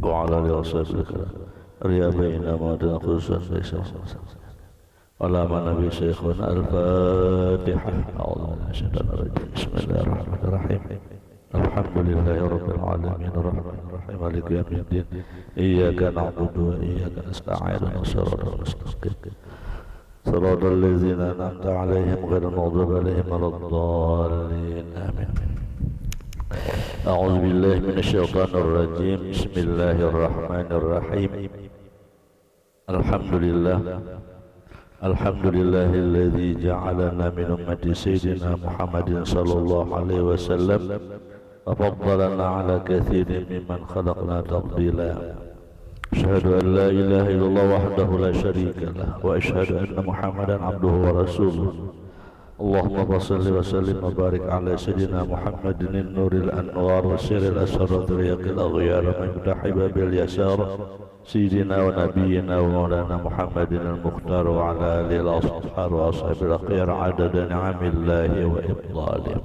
وعلى آله وصحبه ريا بين ما خصوصا ليس على ما نبي شيخنا الفاتحة. أعوذ بالله من الشيطان الرجيم. بسم الله الرحمن الرحيم. الحمد لله رب العالمين الرحمن الرحيم مالك يوم الدين إياك نعبد وإياك نستعين صراط المستقيم صراط الذين أنعمت عليهم غير المغضوب عليهم ولا الضالين آمين. أعوذ بالله من الشيطان الرجيم. بسم الله الرحمن الرحيم. الحمد لله الذي جعلنا من أمة سيدنا محمد صلى الله عليه وسلم وفضلنا على كثير ممن خلقنا تفضيلا. أشهد أن لا إله إلا الله وحده لا شريك له وأشهد أن محمدا عبده ورسوله. اللهم صل وسلم وبارك على سيدنا محمد النور الأنوار وسير الأسرار رياض الأغيار مفتاح باب اليسار سيدنا ونبينا ومولانا محمد المختار وعلى آله الأصحاب وأصحاب الأخيار عدد نعم الله وإفضاله.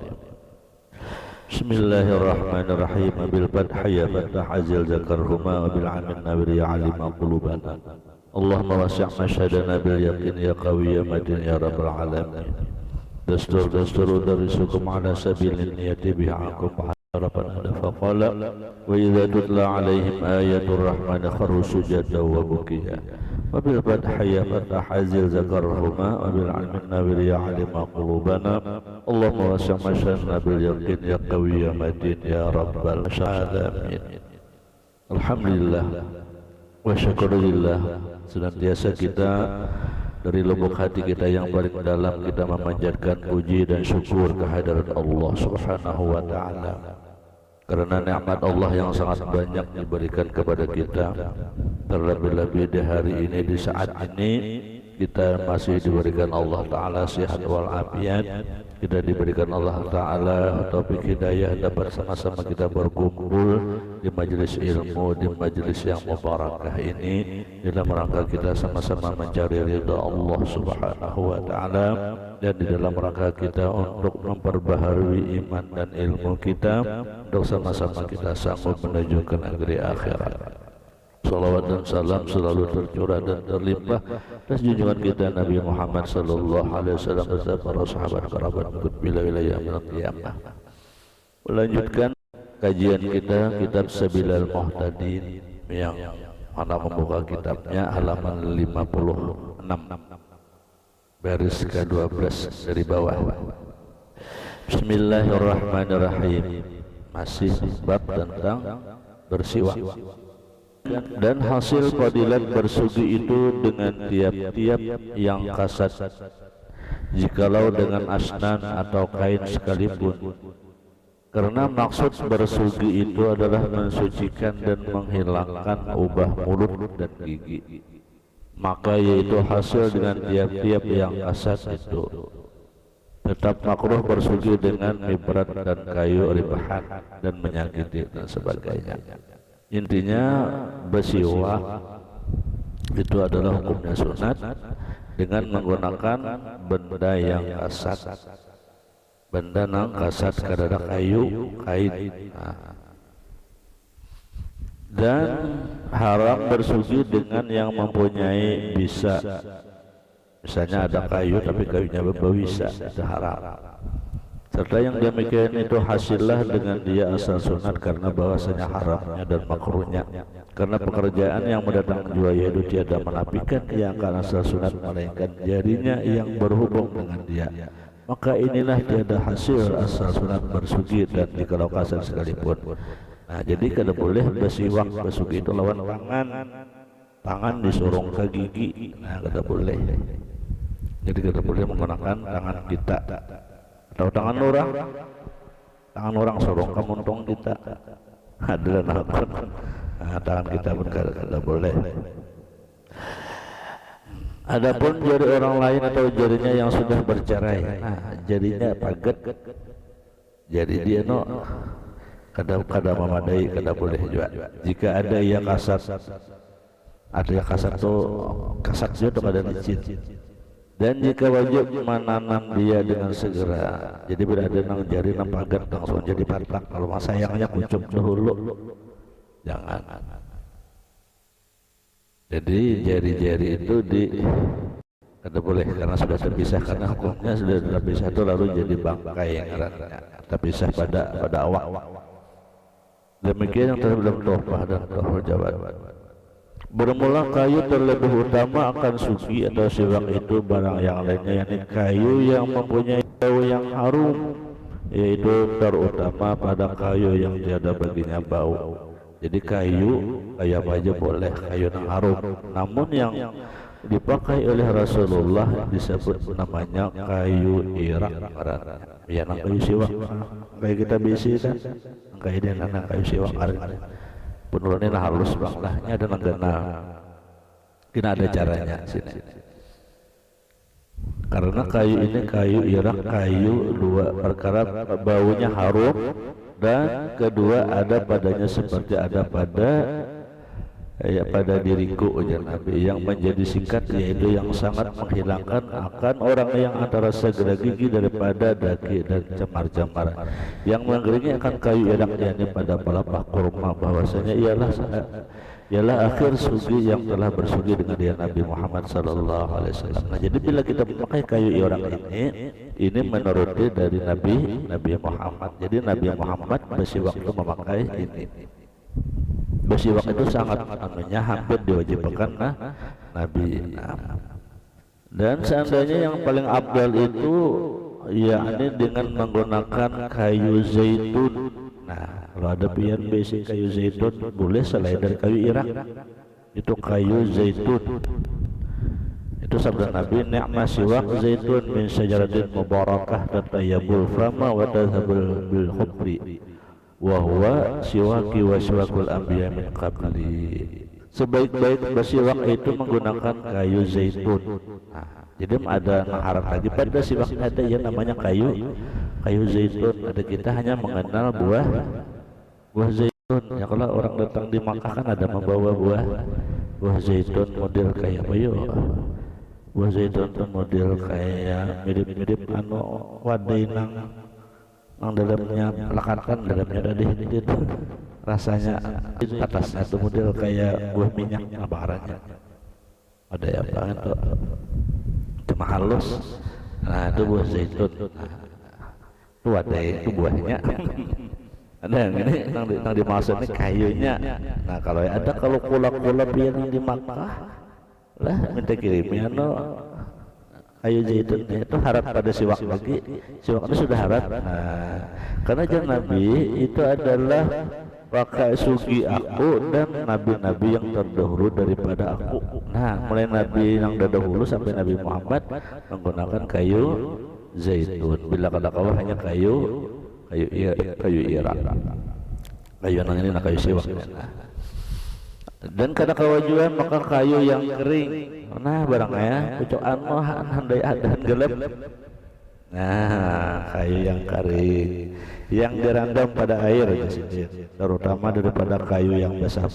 بسم الله الرحمن الرحيم. بالفتح يا فتح عزل ذكرهما وبالعم النبي علم قلوبنا. اللهم وسع مشهدنا باليقين يا قوي يا متين يا رب العالمين. دستور درسكم على سبيل النية بهاكم harapan faqala wa idza tutla alaihim ayatul rahman kharru sujada wa bukiya wa bil fathi fatah azil zakarhuma wa bil ilmi nawir ya alima qulubana. Allahumma wasi' masyana bil yaqin ya qawi ya matin ya rabbal alamin. Alhamdulillah wa syukurillah, senantiasa kita dari lubuk hati kita yang paling dalam kita memanjatkan puji dan syukur kehadirat Allah Subhanahu wa taala. Karena nikmat Allah yang sangat banyak diberikan kepada kita, terlebih-lebih di hari ini, di saat ini kita masih diberikan Allah Ta'ala sehat wal afiat, kita diberikan Allah Ta'ala taufik hidayah dapat sama-sama kita berkumpul di majelis ilmu, di majelis yang mubarakah ini dalam rangka kita sama-sama mencari ridha Allah Subhanahu wa Ta'ala, dan di dalam rangka kita untuk memperbaharui iman dan ilmu kita untuk sama-sama kita sanggup menuju ke negeri akhirat. Salawat dan salam selalu tercurah dan terlimpah atas junjungan kita Nabi Muhammad sallallahu alaihi wasallam beserta para sahabat kerabat ikut bila wilayah qiyamah. Melanjutkan kajian kita kitab Sabilal Muhtadin yang mana membuka kitabnya halaman 56 baris ke-12 dari bawah. Bismillahirrahmanirrahim. Masih bab tentang bersiwak. Dan hasil fadilat bersugi itu dengan tiap-tiap yang kasat, jikalau dengan asnan atau kain sekalipun. Karena maksud bersugi itu adalah mensucikan dan menghilangkan ubah mulut dan gigi, maka yaitu hasil dengan tiap-tiap yang kasat itu. Tetap makruh bersugi dengan mibrat dan kayu ribahan dan menyakiti dan sebagainya. Intinya bersiwak itu adalah hukumnya sunat dengan menggunakan benda yang kasat, benda yang kasat kadang kayu, kain. Dan haram bersugi dengan yang mempunyai bisa, misalnya ada kayu tapi kayunya berbisa, itu haram. Serta yang demikian itu hasillah dengan dia asal sunat karena bahwasanya haramnya dan makruhnya. Karena pekerjaan yang mendatangkan jua yaitu tiada menafikan yang akan asal sunat melainkan jarinya yang berhubung dengan dia. Maka inilah tiada hasil asal sunat bersugi dan jikalau kasar sekalipun. Nah, jadi kada boleh bersiwak bersugi itu lawan tangan disorong ke gigi. Nah, kada boleh. Jadi kada boleh menggunakan tangan kita atau tangan orang sorong ke montong kita adalah nakon. Nah, tangan kita pun kada boleh. Adapun jari orang lain atau jarinya yang sudah bercerai, nah jarinya paget, jadi dia kada memadai, kada boleh juga. Jika ada yang kasat, ada yang kasat tuh kasat juga kada licin. Dan jika wajib menanam dia dengan segera, jadi berada nang jari nang pagar langsung jadi patak. Kalau mas sayangnya kucuk dahulu, jangan. Jadi jari-jari itu kada boleh karena sudah terpisah, karena hukumnya sudah terpisah itu lalu jadi bangkai yang terpisah pada awak. Demikian yang terdalam tohfah dan tohfah jawab. Bermula kayu terlebih utama akan suci atau siwak itu barang yang lainnya, yakni kayu yang mempunyai bau yang harum, yaitu terutama pada kayu yang tiada baginya bau. Jadi kayu apa aja boleh, kayu yang harum. Namun yang dipakai oleh Rasulullah disebut namanya kayu irak, ya nang kayu siwak. Kayak kita bisi kan, kayu dia nang kayu siwak penurunin halus banglahnya dan mengenal. Kena ada caranya sini. Karena kayu ini kayu irak, kayu dua perkara baunya harum dan kedua ada padanya seperti ada pada diriku, ujar Nabi, yang menjadi singkat yaitu yang sangat menghilangkan akan orang yang antara segera gigi daripada daki dan cemar-cemar. Yang mengiringi akan kayu irak yakni pada pelepah kurma, bahwasanya ialah akhir sugi yang telah bersugi dengan dia Nabi Muhammad sallallahu alaihi wasallam. Nah, jadi bila kita memakai kayu irak ini menuruti dari Nabi Muhammad. Jadi Nabi Muhammad masih waktu memakai ini. Bersiwak itu sangat hampir diwajibkan Nabi. Dan seandainya yang paling abdal itu yakni dengan menggunakan kayu zaitun. Nah, kalau ada pian basic kayu zaitun boleh selain dari kayu irak, itu kayu zaitun. Itu sabda Nabi, ni'ma siwak zaitun min syajaratin mubarakah tatayyabul fama wa tadhhabul bil khubri wa huwa siwaki wa siwakul anbiya min qabli. Sebaik-baik bersiwak itu menggunakan kayu zaitun. Nah, jadi ada naharat lagi pada siwak ada yang namanya kayu zaitun. Ada kita hanya mengenal buah zaitun. Ya kalau orang datang di Makkah kan ada membawa buah zaitun model kayak apa yo? Buah zaitun model kayak mirip-mirip wadai nang dalamnya lekatkan, dalamnya ada gitu rasanya. Atasnya itu model kayak buah minyak abarannya ada ya banget tuh cuma halus. Nah itu buah zaitun. Itu ada itu buahnya ada yang ini nang dimaksud ini kayunya. Nah kalau kula yang di Makkah lah minta kirimnya kayu zaitun itu harap pada siwak lagi. Siwak itu sudah harap. Nah, karena jangan Nabi itu adalah pakai sugi aku dan nabi-nabi yang terdahulu daripada aku. Nah, mulai Nabi yang terdahulu sampai Nabi Muhammad menggunakan kayu zaitun. Bila kala hanya kayu irak. Kayu nang ini kayu siwak. Dan kada kewajiban maka kayu yang kering. Nah barangnya pucukan handai adan gelap. Nah kayu yang kering yang direndam pada air terutama daripada kayu yang basah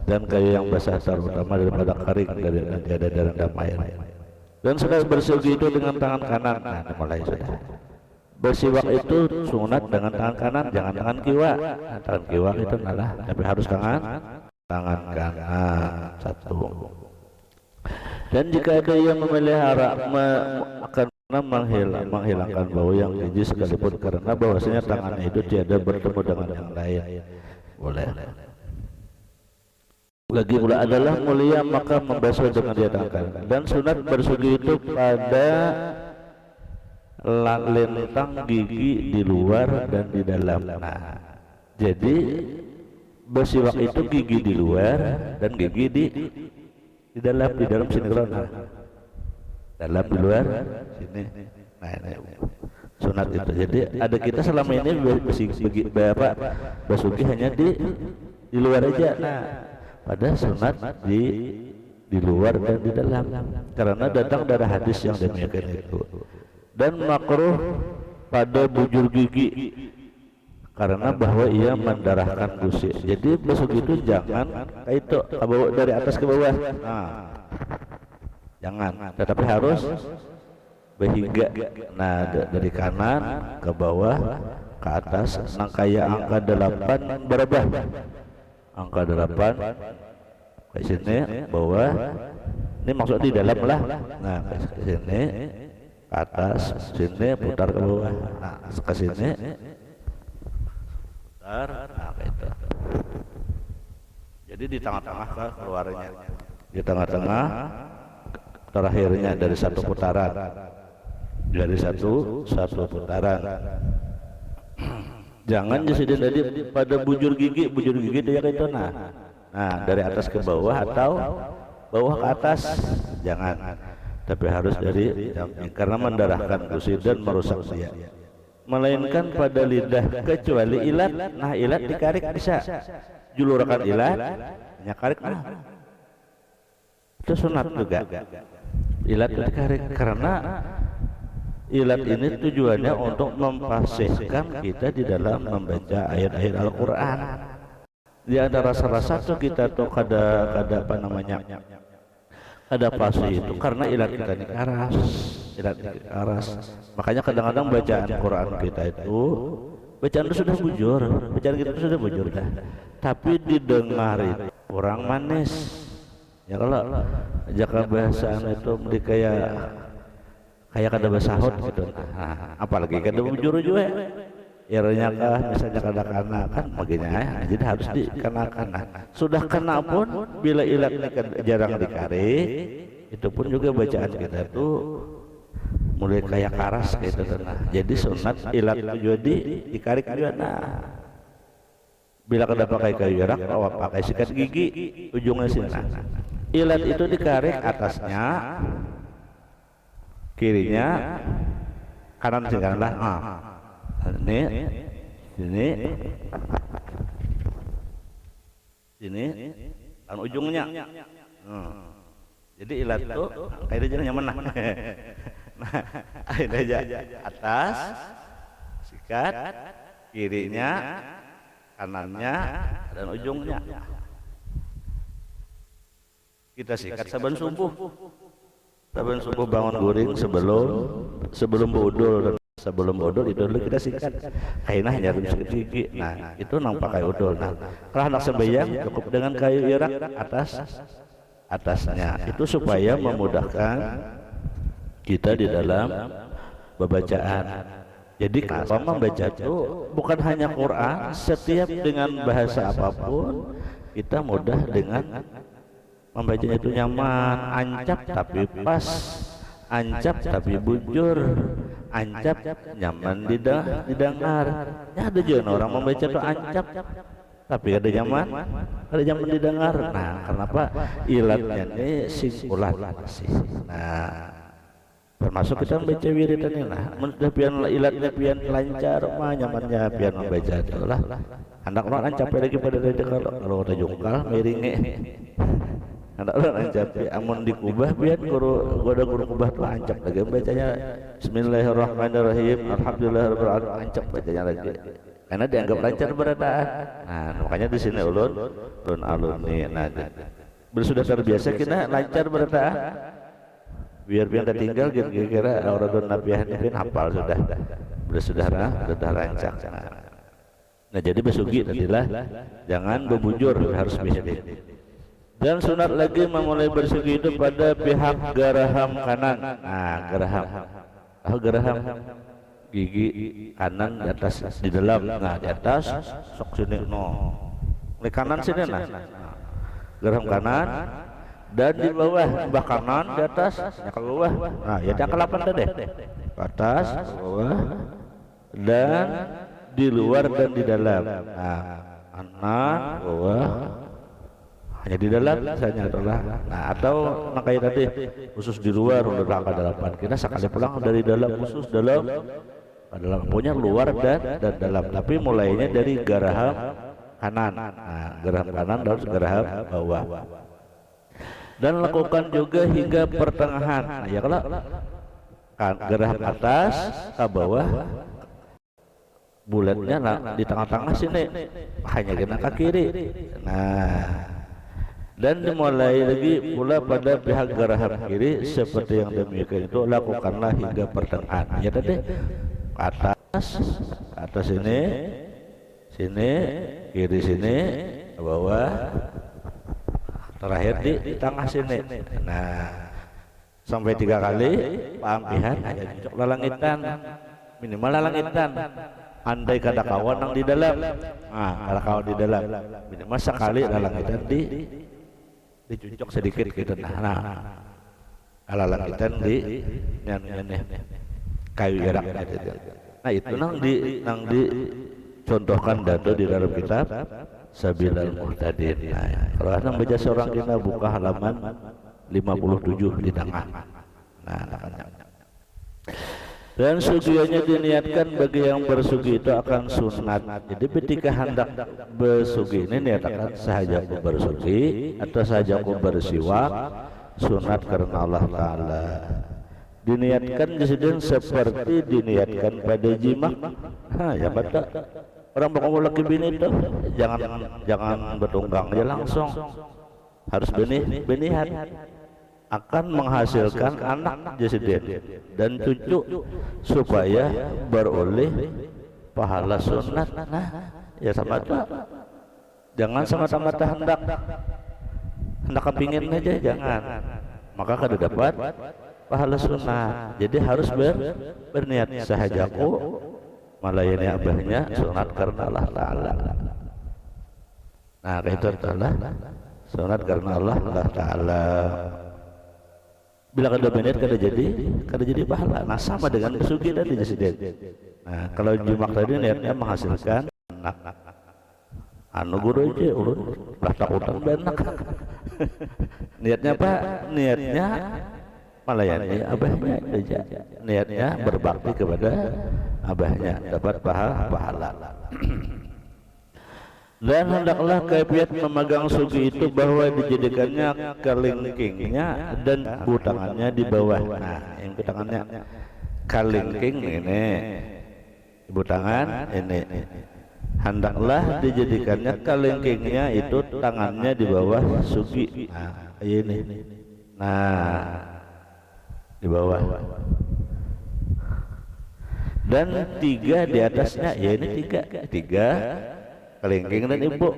dan kayu yang basah terutama daripada kering dari ada direndam air. Dan sudah bersugi itu dengan tangan kanan. Nah mulai sudah bersiwak itu sunat dengan tangan kanan, jangan tangan kiwa. Nah, tangan kiwa itu nalah, tapi harus tangan kanan satu. Dan jika ada yang memelihara akan menghilangkan bau yang najis sekalipun karena bahwasanya tangannya itu tiada bertemu dengan yang lain, boleh. Lagi pula adalah mulia maka membasuh dengan dia tangan kanan. Dan sunat bersugi itu pada lintang gigi di luar dan di dalam. Nah, jadi bersiwak itu gigi di luar dan gigi di dalam sini kalau dalam di luar sini. Nah, sunat itu. Jadi ada kita selama ini bersugi hanya di luar aja. Nah, pada sunat di luar dan di dalam karena datang dari hadis yang demikian itu. Dan makruh pada bujur gigi karena bahwa ia mendarahkan gusi. Jadi besok itu jangan itu bawa dari atas ke bawah. Nah, jangan, tetapi harus berhiga. Nah, dari kanan ke bawah ke atas. Nah, kayak angka 8 berubah. Angka 8 ke sini bawah. Ini maksud di dalam lah. Nah, ke sini ke atas, sini putar ke bawah. Nah, ke sini putar. Nah, kayak itu. Jadi di tengah-tengah ke keluarnya. Di tengah-tengah terakhirnya dari satu putaran. Dari satu putaran. Jangan disini tadi pada bujur gigi dia itu. Nah, dari atas ke bawah atau bawah ke atas, jangan. Tapi harus dari samping karena mendarahkan gusi dan merusak dia. Melainkan pada lidah kecuali ilat. Nah, ilat dikarik bisa. Julurakan ilat, nyakarik nah. Itu sunat juga. Ilat dikarik karena ilat ini tujuannya untuk memfasihkan kita di dalam membaca ayat-ayat Al-Quran. Di antara salah satu kita tuh kada apa namanya, kada fasih itu karena ilat kita ini keras, ilat keras. Makanya kadang-kadang bacaan Quran kita itu bacaan itu sudah bujur, bacaan kita itu sudah bujur dah. Tapi didengar itu kurang manis. Ya kalau jaka bahasaan itu kayak kada basahut gitu. Nah, apalagi kada bujur juga. Iranya kah misalnya kada kena kan begini jadi harus dikenakan. Sudah kena pun bila ilat ini jarang dikarik, itu pun juga bacaan kita itu mulai kayak karas gitu. Nah, jadi sunat ilat itu jadi dikarik juga. Nah, bila kada pakai kayu rak, pakai sikat gigi ujungnya sini. Nah, ilat itu dikarik atasnya, kirinya, kanan sini kanan lah. Ini, sini, kan ujungnya. Jadi ilat itu kayak dia nyaman nah. Nah, ini aja atas, sikat, kirinya, kanannya, dan ujungnya. Kita sikat saban subuh. Saban subuh bangun guring sebelum budul. Sebelum udul itu dulu kita sikat. Kayaknya hanya sikat gigi. Nah, itu nang pakai udul. Nah, kalau hendak sembahyang cukup dengan kayu irak atasnya. Itu supaya memudahkan kita di dalam pembacaan. Jadi kalau membaca itu bukan hanya Quran, setiap dengan bahasa apapun kita mudah dengan membacanya itu nyaman, ancap tapi pas, ancap tapi bujur, ancap nyaman didengar. Ya ada juga orang membaca itu ancap tapi ada nyaman didengar. Nah, kenapa ilatnya ini singkulan sih. Nah, termasuk kita membaca wiridan ini lah. Mudah pian ilatnya pian lancar mah nyamannya pian membaca itu lah. Anak orang ancap lagi pada dia kalau ada jungkal miringnya. Anak orang ancap amun dikubah biar guru kubah tuh ancap lagi bacanya Bismillahirrahmanirrahim Alhamdulillahirabbil alamin ancap bacanya lagi karena dianggap lancar berataan. Nah, makanya di sini ulun nih. Nah, sudah terbiasa kita lancar berataan biar tertinggal kira-kira orang nabiah ini hafal sudah rancang. Nah, jadi besugi tadilah jangan bebujur, harus bihirin. Dan sunat lagi memulai bersugi itu pada pihak geraham kanan. Nah, geraham gigi kanan di atas di dalam. Nah, di atas sok sini di kanan sini nah. Geraham kanan dan di bawah kanan di atas ke bawah. Nah, ya yang ke-8 tadi. Ke atas, ke bawah dan di luar dan di dalam. Nah, kanan, bawah hanya di dalam misalnya adalah. Nah, atau makanya tadi khusus di luar udah angka 8 kita sekali pulang dari dalam khusus dalam punya luar dan dalam, tapi mulainya dari geraham kanan. Nah, geraham kanan dan geraham bawah dan lakukan juga hingga pertengahan. Nah, ya kalau geraham atas ke bawah bulatnya di tengah-tengah sini hanya kena ke kiri. Nah, Dan dimulai lagi pula pada pihak geraham kiri seperti yang demikian itu lakukanlah hingga pertengahan. Ya tadi atas sini, sini, kiri sini, bawah, terakhir di tengah sini. Nah, sampai 3 kali pampihan hanya cocok lalangitan, minimal lalangitan. Andai kada kawan yang di dalam, kada kawan di dalam, minimal sekali lalangitan dicucuk sedikit gitu. Nah, lalangitan di kayu gerak gitu. Nah itu nang dicontohkan datu di dalam kitab Sabilal Muhtadin. Nah, kalau nang baca seorang kita buka halaman 57 di tengah. Nah, dan sugiannya diniatkan bagi yang bersugi itu akan sunat. Jadi ketika hendak bersugi ini niatkan sahaja aku bersugi atau sahaja aku bersiwak, sunat karena Allah Ta'ala. Diniatkan disini seperti diniatkan pada jima. Ya betul. Orang mau laki bini itu jangan bertunggang aja langsung. Harus benihan akan menghasilkan anak jasiden dan cucu supaya beroleh pahala sunat. Nah, ya sama itu. Jangan semata-mata hendak kepingin aja, jangan. Maka kada dapat pahala sunat. Jadi harus berniat sahajaku melayani abahnya sunat karena Allah Ta'ala. Nah, itu adalah sunat karena Allah Ta'ala. Bila kada berniat kada jadi pahala. Nah, sama dengan sugi dan jasiden. Nah, kalau jimak tadi niatnya menghasilkan anak. Anu guru aja ulun lah takutan benak. Niatnya apa? Niatnya melayani abahnya aja. Niatnya berbakti kepada abahnya, dapat pahala. Dan hendaklah kaifiat memegang sugi itu bahwa dijadikannya kelingkingnya dan ibu tangannya di bawah. Nah, yang ibu tangannya kelingking ini, ibu tangan ini. Hendaklah dijadikannya kelingkingnya itu tangannya di bawah sugi. Nah, ini. Nah, di bawah. Dan 3 di atasnya, ya ini 3 kelingking dan ibu.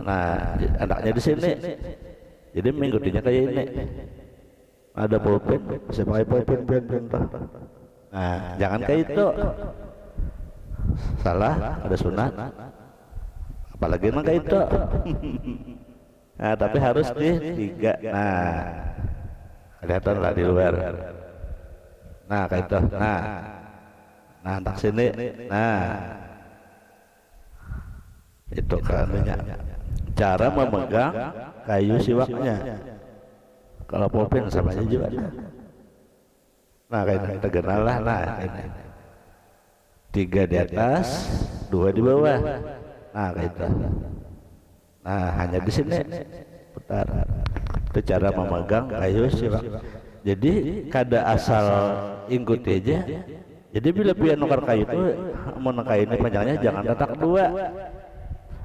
Nah, anaknya di sini. Jadi mengikutinya kayak ini. Ada pulpen, bisa pakai pulpen. Nah, jangan kayak itu. Salah, ada sunat. Apalagi emang kayak itu. Nah, tapi harus di 3. Nah, kelihatan lah di luar. Nah, kayak itu. Nah, anak sini. Nah, itu karenanya cara memegang kayu siwaknya. Kalau pulpen sama aja juga. Nah, kayak kita kenal lah. Nah, ini 3 di atas, 2 di bawah. Nah, kayak itu. Nah, hanya di sini putar. Itu cara memegang kayu siwak. Jadi kada asal ikuti aja. Jadi bila pian nukar kayu itu mau kayu ini panjangnya jangan letak 2.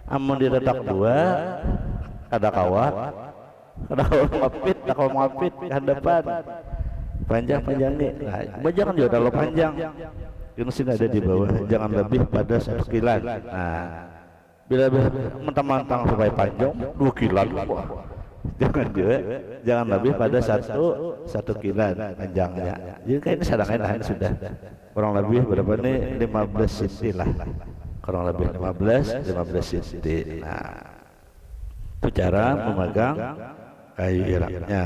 Amun diletak 2 kada kawat ngapit, tak kau ngapit ke hadapan panjang-panjangnya. Nah, jangan juga terlalu panjang. Yang sini ada di bawah, jangan lebih pada 1 kilan. Nah, bila mentang-mentang supaya panjang 2 kilan, jangan lebih pada 1 kilan panjangnya. Jadi kayak ini sadangan sudah kurang lebih berapa nih 15 cm lah, kurang lebih 15 cm. Nah, itu cara memegang kayu iraknya.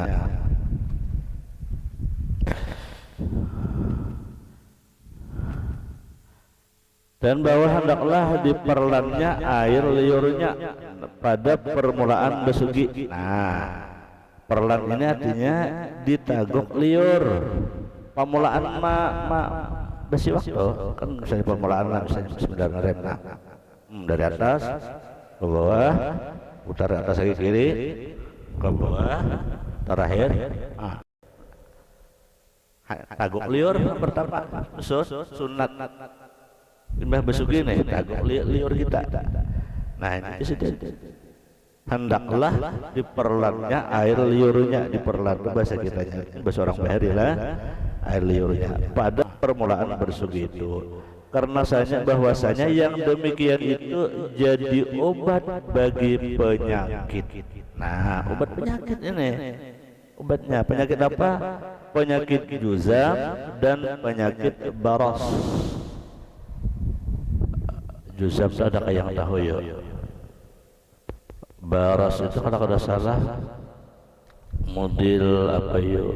Dan bahwa hendaklah diperlannya air liurnya pada permulaan besugi. Nah, perlan ini artinya ditaguk liur. Permulaan besi waktu kan misalnya permulaan lah, misalnya Bismillahirrahmanirrahim. Nah, dari atas ke bawah, putar atas lagi kiri ke bawah, terakhir taguk liur pertama sunat. Limbah besugi nih taguk liur kita. Nah, ini hendaklah diperlannya air liurnya, diperlan bahasa kitanya, bahasa orang Bahari lah, air liurnya pada permulaan bersugi itu. Karena bahwasanya yang demikian itu jadi obat bagi penyakit. Nah, obat penyakit ini, obatnya penyakit apa? Penyakit juzam dan penyakit baras. Juzam itu ada yang tahu ya. Baras itu kalau ada salah model apa yuk,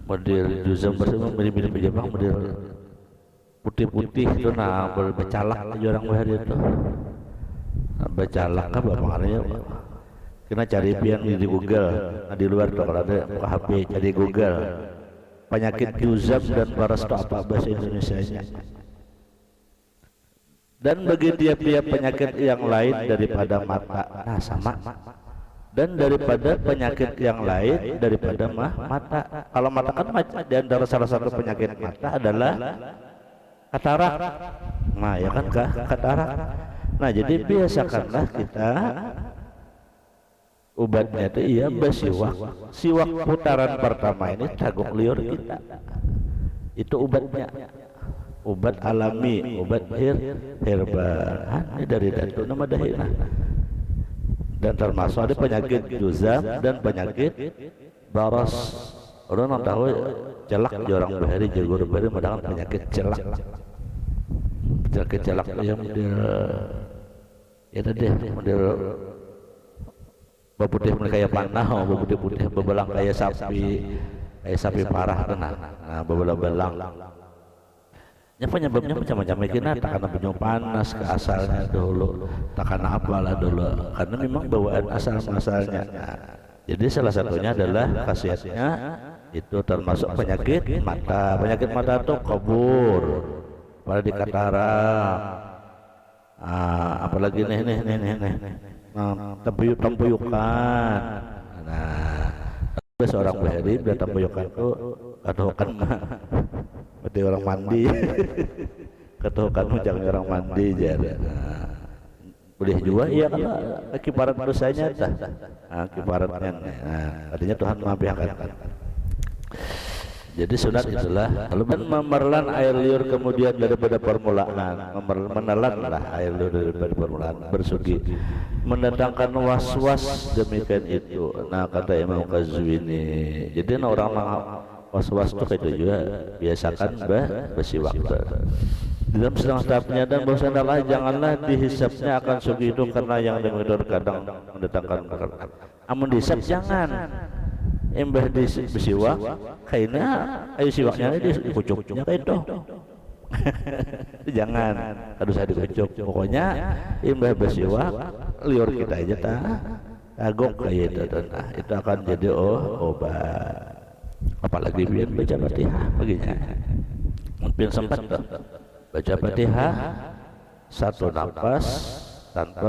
model juzam bersama mirip-mirip Jepang, model putih-putih itu, nah bercalak orang Bahari itu, nah, bercalak kan apa maknanya? Kena cari pian di Google, nah, di luar tuh kalau ada buka HP cari Google penyakit juzam dan baras itu apa bahasa Indonesianya. Dan bagi tiap-tiap penyakit yang lain daripada mata, nah sama. Dan daripada penyakit yang lain daripada mata. Kalau mata kan di antara salah satu penyakit mata adalah katarak. Nah ya kan katarak. Nah jadi biasakanlah kita obatnya itu iya bersiwak. Siwak putaran pertama ini taguk liur kita. Itu obatnya. Obat alami, obat herbal. Ini dari datu nama dahina. Dan termasuk ada penyakit juzam dan penyakit baras. Orang yang tahu celak di orang Bahari, jagur Bahari mengatakan penyakit celak. Penyakit celak yang model ya tadi model baputih kayak panah, baputih bebelang kayak sapi parah tenang. Nah, bebelang. Penyebabnya macam-macam, kena tak karena penyuh panas ke asalnya dulu, tak karena apalah dulu, karena memang bawaan asal-asalnya. Nah, jadi salah satunya adalah khasiatnya itu termasuk penyakit mata. Penyakit mata itu kabur, pada di katarak, apalagi nih, tempuyukan. Nah, seorang Bahari bila tempuyukan itu katakan seperti orang mandi, katakan jangan orang mandi jadi. Boleh juga, iya kalau kiparat dosanya dah, kiparatnya. Artinya Tuhan mengampiakan. Jadi sunat itulah. Lalu memerlan air liur kemudian daripada permulaan, menelanlah air liur daripada permulaan bersugi, mendatangkan was-was demikian itu. Nah kata Imam Qazwini. Jadi orang was-was itu kayak juga biasakan bersiwak. Di dalam sedang tahapnya dan bahwasannya janganlah dihisapnya akan sugi itu karena yang demikian kadang mendatangkan perkara. Amun dihisap jangan. Embah bersiwak, kayaknya ayo siwaknya dikucuknya kayak itu. Jangan, harus ada dikucuk. Pokoknya embah bersiwak, liur kita aja tagok kayak itu. Nah, itu akan jadi obat. Apalagi biar baca Fatihah baginya. Mungkin sempat tuh baca Fatihah satu nafas tanpa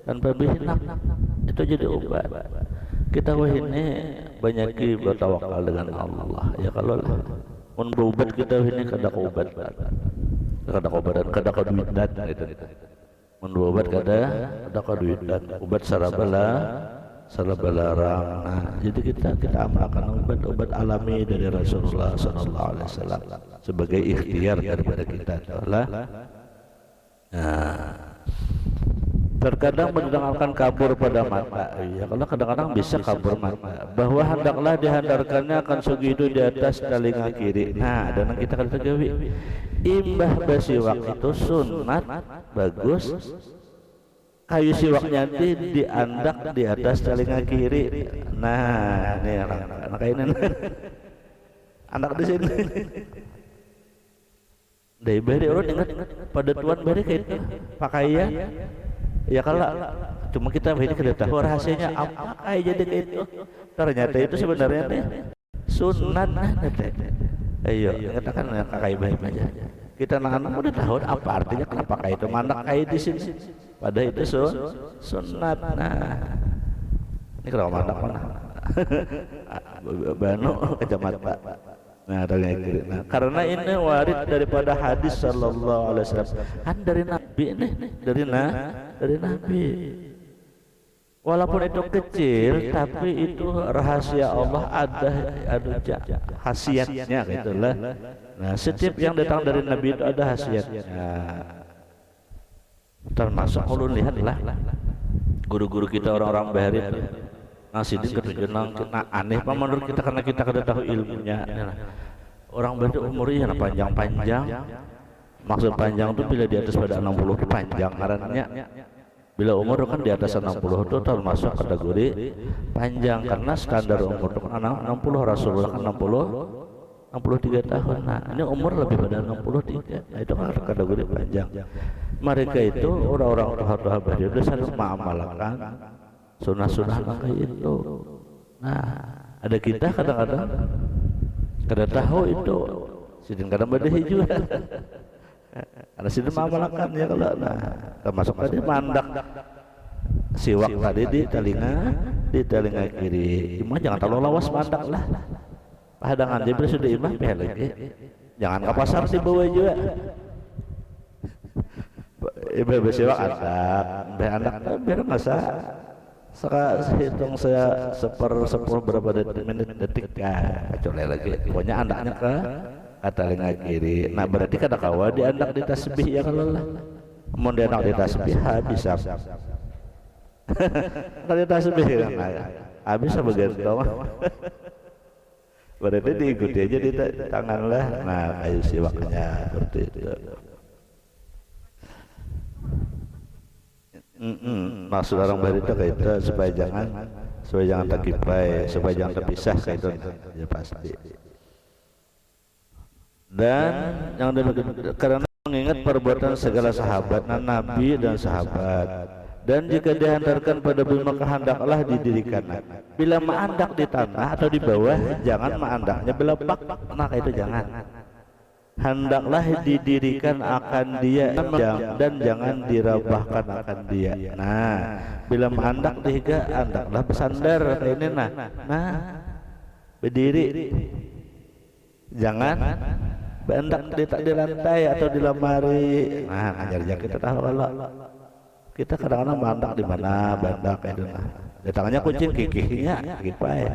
berhinak, itu jadi obat. Kita ini banyak bertawakal dengan Allah. Ya kalau berobat kita ini kada obat, kada keduitan itu. Berobat kada keduitan. Obat sarabalarang. Nah, jadi kita amalkan obat alami dari Rasulullah sallallahu alaihi wasallam sebagai ikhtiar daripada kita adalah. Nah, terkadang mendengarkan kabur pada mata. Ya, kalau kadang-kadang bisa kabur mata. Bahwa hendaklah dihandarkannya akan sugi itu di atas telinga kiri. Nah, dan kita akan tegawi. Imbah bersiwak itu sunat bagus. Kayu siwaknya diandak di atas telinga kiri. Nah, ini anak ini. Anak di sini. Dari beri orang ingat pada tuan beri kayak itu pakaian. Ya kalau cuma kita ini tidak tahu rahasianya apa kayak jadi kayak itu. Ternyata itu sebenarnya sunat. Ayo katakan kakak baik aja. Kita anak-anak udah tahu apa artinya kenapa kayak itu mandak kayak di sini. Padahal itu sunat. Nah, ini kalau mandak mana? Banu kacamata. Nah, karena ini warid daripada hadis sallallahu alaihi wasallam. Kan dari Nabi ini, dari Nabi. Walaupun itu kecil, tapi itu rahasia Allah, ada khasiatnya gitulah. Nah, setiap yang datang dari Nabi itu ada khasiatnya. Termasuk ulun lihatlah guru-guru kita orang-orang bahari itu ngasidin ketujuan aneh apa menurut kita karena kita kada tahu ilmunya. Orang bahari umurnya panjang-panjang. Maksud panjang itu bila di atas pada 60 itu panjang ngarannya. Bila umur kan di atas 60 itu termasuk kategori panjang karena standar umur itu kan 60, Rasulullah kan 63 tahun. Nah, ini umur lebih pada 63. Nah, itu kan kategori panjang. Mereka itu orang-orang tua-tua bahari itu selalu mengamalkan sunnah-sunnah kayak itu. Nah, ada kita kadang-kadang kada tahu itu. Sidin kadang badahi juga. Ada sidin mengamalkan ya kalau termasuk tadi mandak siwak tadi di telinga kiri. Imam jangan terlalu lawas mandak lah. Padangan Jibril sudah imam lagi. Jangan ke pasar sih bawa juga. Ibu siwak anak biar masa hitung saya sepuluh berapa detik kecuali lagi. Pokoknya anaknya ke telinga kiri. Nah berarti kada kawa di anak di tasbih ya kalau lah. Mau di anak di tasbih habis. Kalau tasbih kan habis bagian bawah. Berarti diikuti aja di tangan lah. Nah kayu siwaknya seperti itu. Maksud orang bahari itu kayak itu supaya jangan terkipai, supaya jangan terpisah kayak itu ya pasti. Dan yang karena mengingat perbuatan segala sahabat, Nabi dan sahabat. Dan jika dihantarkan pada bumi maka hendaklah didirikan. Bila menandak di tanah atau di bawah, jangan menandaknya belepak. Nah itu jangan. Hendaklah didirikan akan dia dan jangan dirabahkan akan dia. Nah, bila menandak tiga, hendaklah bersandar kayak ini nah, berdiri. Jangan bendak di lantai atau di lemari. Nah, ngajar kita tahu kalau kita kadang-kadang bandak di mana bandak itu nah. Di tangannya kucing kikinya kipai.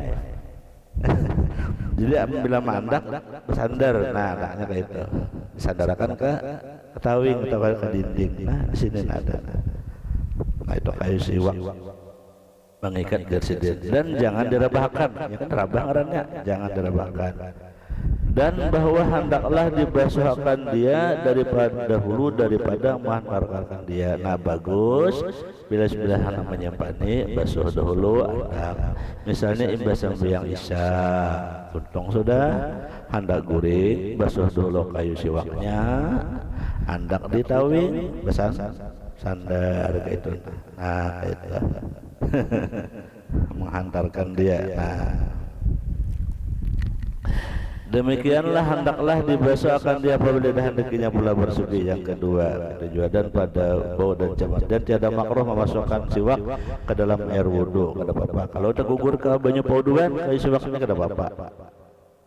Jadi bila mandak bersandar, nah anaknya kayak itu disandarakan ke tawing atau ke dinding. Nah di sini ada. Nah itu kayu siwak mengikat gersidin dan jangan direbahkan. Ya kan rabah ngarannya, jangan direbahkan. Dan bahwa hendaklah dibasuhkan dia daripada menghantarkan dia. Nah bagus bila anak menyempani basuh dahulu hendak. Misalnya imbas sembahyang isya tuntong sudah hendak guring basuh dulu kayu siwaknya hendak ditawing besan sandar kayak itu. Nah kayak itu menghantarkan dia. Nah demikianlah hendaklah dibasuhkan dia apabila hendakinya pula bersuci. Yang kedua dan pada bau dan camat dan tiada makruh memasukkan siwak ke dalam air wudu kada apa-apa. Kalau tergugur ke banyak pauduan kayu siwaknya kada apa-apa.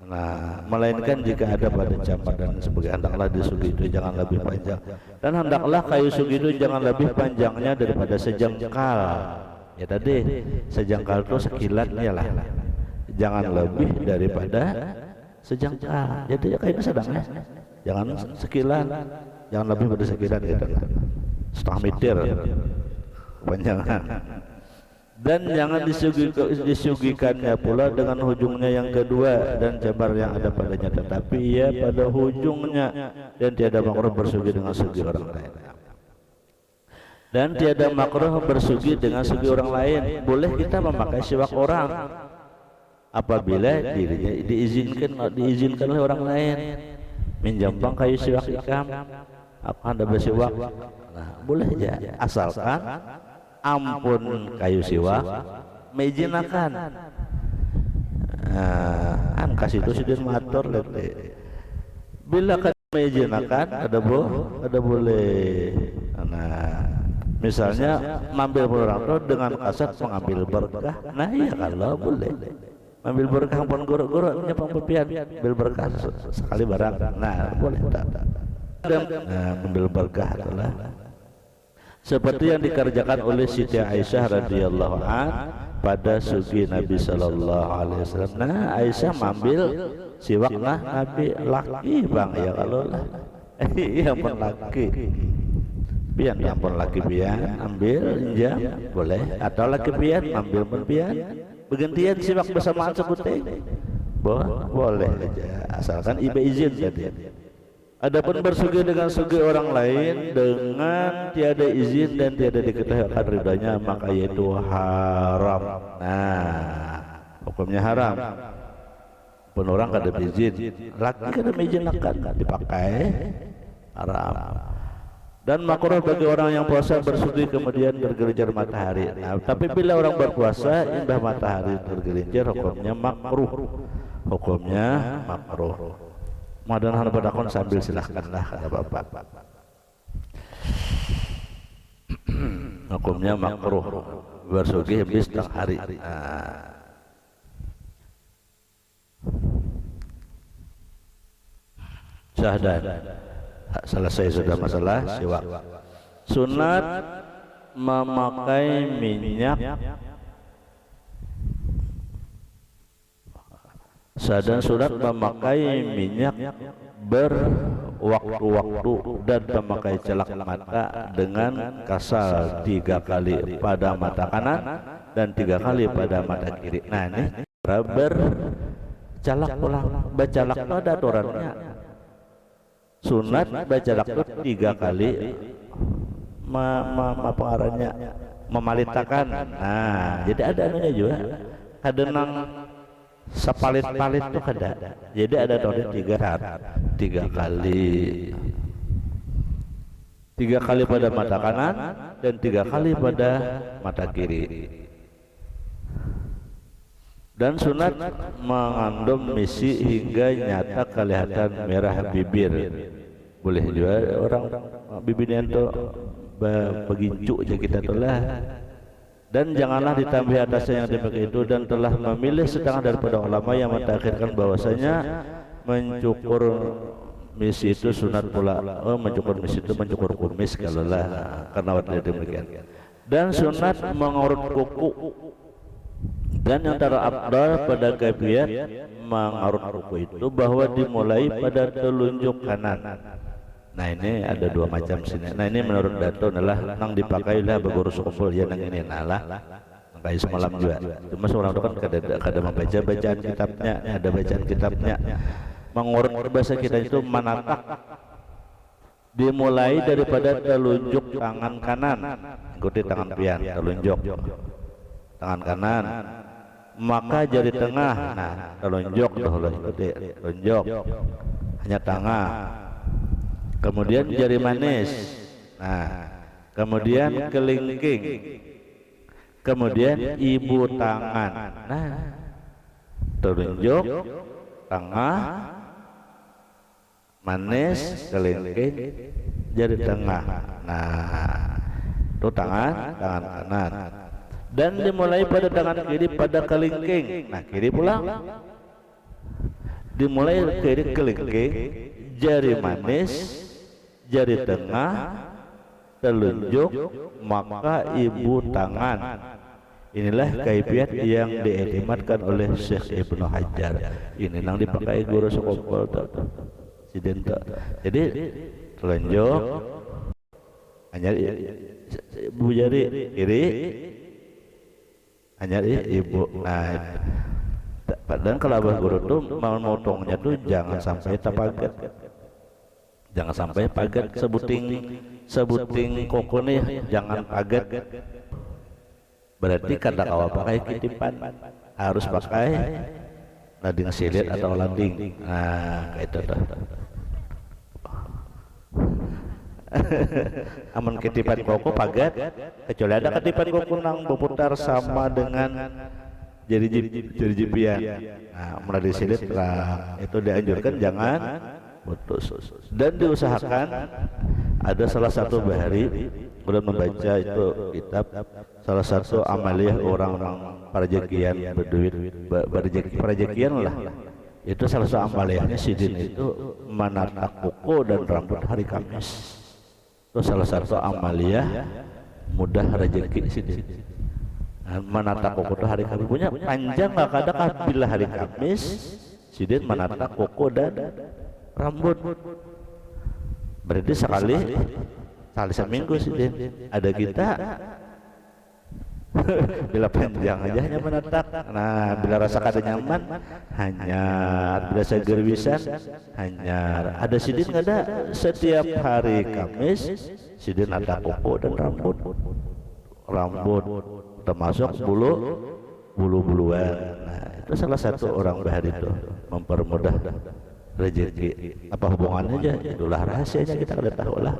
Nah melainkan jika ada pada camat dan sebagainya hendaklah disugi itu jangan lebih panjang dan hendaklah kayu sugi itu jangan lebih panjangnya daripada sejengkal. Ya tadi sejengkal itu sekilat ya lah, jangan lebih daripada sejengkal. Jadi ya kayaknya sedang ya. Jangan sekilan, jangan lebih pada sekilan gitu. Setengah meter panjangnya. Dan jangan disugikannya pula dengan hujungnya yang kedua dan jabar yang ada padanya, tetapi ia pada hujungnya dan tiada makruh bersugi dengan sugi orang lain. Dan tiada makruh bersugi dengan sugi orang lain. Boleh kita memakai siwak orang apabila dirinya diizinkan oleh orang lain. Minjambang kayu siwak ikam apa anda bersiwak, nah boleh aja asalkan ampun kayu siwak mengizinakan. Nah kasih itu sudah matur lete. Bila kan mengizinakan ada boleh. Nah misalnya mengambil orang tua dengan kasat mengambil berkah. Nah iya kalau boleh ambil berkah pun guru-guru nyepang pepian ambil berkah sekali barang. Nah boleh tak. Nah ambil berkah adalah seperti yang dikerjakan oleh Siti Aisyah radhiyallahu an pada sugi Nabi sallallahu alaihi wasallam. Nah, Aisyah mambil siwak nah Nabi laki bang ya kalau lah iya pun laki pian pun laki pian ambil jam boleh atau laki pian ambil pun pian bergantian siwak bersamaan sebuting boleh aja asalkan ibu izin tadi. Adapun bersugi dengan sugi orang lain dengan tiada izin dan tiada diketahui akan ridhonya maka yaitu haram. Nah, hukumnya haram. Pun orang kada izin, laki kada izin akan dipakai haram. Dan makruh bagi orang yang puasa bersugi kemudian bergelincir matahari. Nah, tapi bila orang berpuasa indah matahari bergelincir hukumnya makruh. Hukumnya makruh. Madan hana badakon sambil silahkanlah kata bapak. Hukumnya makruh bersugi habis tang hari. Syahdan selesai sudah masalah siwak. Sunat memakai minyak dan sunat memakai minyak berwaktu-waktu dan memakai celak mata dengan kasal 3 kali pada mata kanan dan 3 kali pada mata kiri. Nah ini bercalak pulang. Bacalak itu ada aturannya. Sunat bacalak itu 3 kali pengarannya memalitakan. Nah jadi ada anunya juga. Kadenang sepalit-palit tuh ada. Jadi ada total 3 kali. 3 kali pada mata kanan dan 3 kali pada mata kiri. Dan sunat mengandung misi hingga nyata kelihatan merah bibir. Boleh juga orang bibirnya itu begincu aja kita telah. Dan janganlah ditambah atasnya yang demikian itu dan telah memilih setengah daripada ulama yang mentakhirkan bahwasanya mencukur misi itu sunat pula. Mencukur misi itu mencukur kumis kalau lah karena waktu demikian. Dan sunat mengurut kuku dan yang terabdal pada kaifiat mengurut kuku itu bahwa dimulai pada telunjuk kanan. Nah ini ada 2 macam sini. Nah ini menurut Dato adalah nang dipakailah begurus kumpul ya nang ini nalah kayak semalam juga. Cuma seorang itu kan kada membaca bacaan kitabnya, ada bacaan kitabnya. Mengurut bahasa kita itu manatak dimulai daripada telunjuk tangan kanan, ikuti tangan pian telunjuk tangan kanan, maka jari tengah. Nah telunjuk dahulu ikuti telunjuk hanya tengah. Kemudian jari manis, nah, kemudian kelingking, kemudian ibu tangan, nah, telunjuk, tengah, manis, kelingking, jari tengah, nah, itu tangan kanan, dan dimulai pada tangan kiri pada kelingking, nah kiri pulang, dimulai kiri kelingking, jari manis, jari tengah, telunjuk, maka ibu tangan. Inilah kaifiat yang diiktimatkan oleh Syekh Ibnu Hajar. Ini nang dipakai guru sekopol sidenta. Jadi telunjuk, hanya ibu jari kiri, hanya ibu. Nah, dan kalau abah guru tuh mau motongnya tuh jangan sampai tapagat. Jangan sampai pagat sebuting koko nih, jangan pagat. Berarti kada kawa pakai kitipan, harus pakai lading silit atau landing. Nah, kayak itu dah. Aman kitipan koko pagat, kecuali ada kitipan koko nang berputar sama dengan jari jipian. Nah, melalui silit lah, itu dianjurkan jangan putus. Dan diusahakan ada salah satu bahari belum membaca itu kitab salah satu amaliyah orang-orang parajekian berduit parajekian lah, itu salah satu amaliyahnya sidin itu menatak kuku dan rambut hari Kamis. Itu salah satu amaliyah mudah rezeki sidin. Menata kuku itu hari Kamis punya panjang nggak kadang bila hari Kamis sidin menata kuku dan rambut. Berarti sekali seminggu sidin. Ada kita bila panjang aja hanya menetak. Nah, bila rasa kada nyaman hanyar, bila seger wisan hanyar. Ada sidin nggak ada setiap hari Kamis sidin nata kuku dan rambut termasuk bulu-buluan. Nah, itu salah satu orang bahar itu mempermudah rezeki. Apa hubungannya aja? Itulah rahasianya kita kada tahu lah.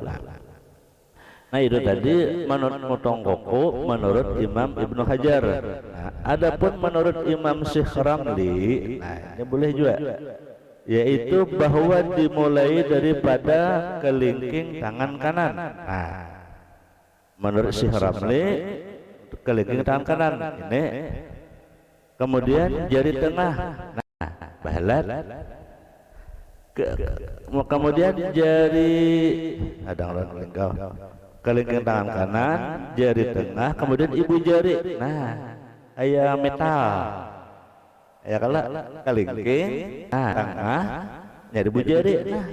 Nah itu tadi menurut motong kuku menurut Imam Ibnu Hajar. Nah, adapun menurut Imam Syekh Ramli, nah ini boleh juga, yaitu bahwa dimulai daripada kelingking tangan kanan. Nah, menurut Syekh Ramli kelingking tangan kanan ini, kemudian jari tengah, nah bahalat, kemudian jari ada orang lingkau. Kelingking tangan kanan, jari tengah, kemudian ibu jari. Nah, ayah metal. Ya kalau kelingking, tengah, nyari ibu jari. Nah,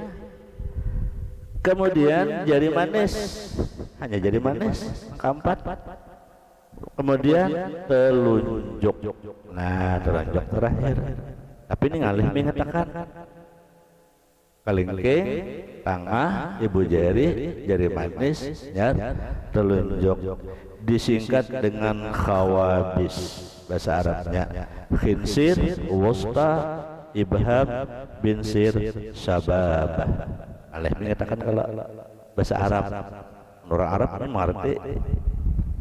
kemudian jari manis, hanya jari manis, keempat. Kemudian telunjuk. Nah, telunjuk terakhir. Tapi ini ngalih mengatakan kelingking, tengah, ibu jari, jari manis, nyar, telunjuk. Disingkat dengan khawabis bahasa Arabnya. Khinsir, wusta, ibham, binsir, sababah. Alih mengatakan kalau bahasa Arab. Orang Arab ini mengerti.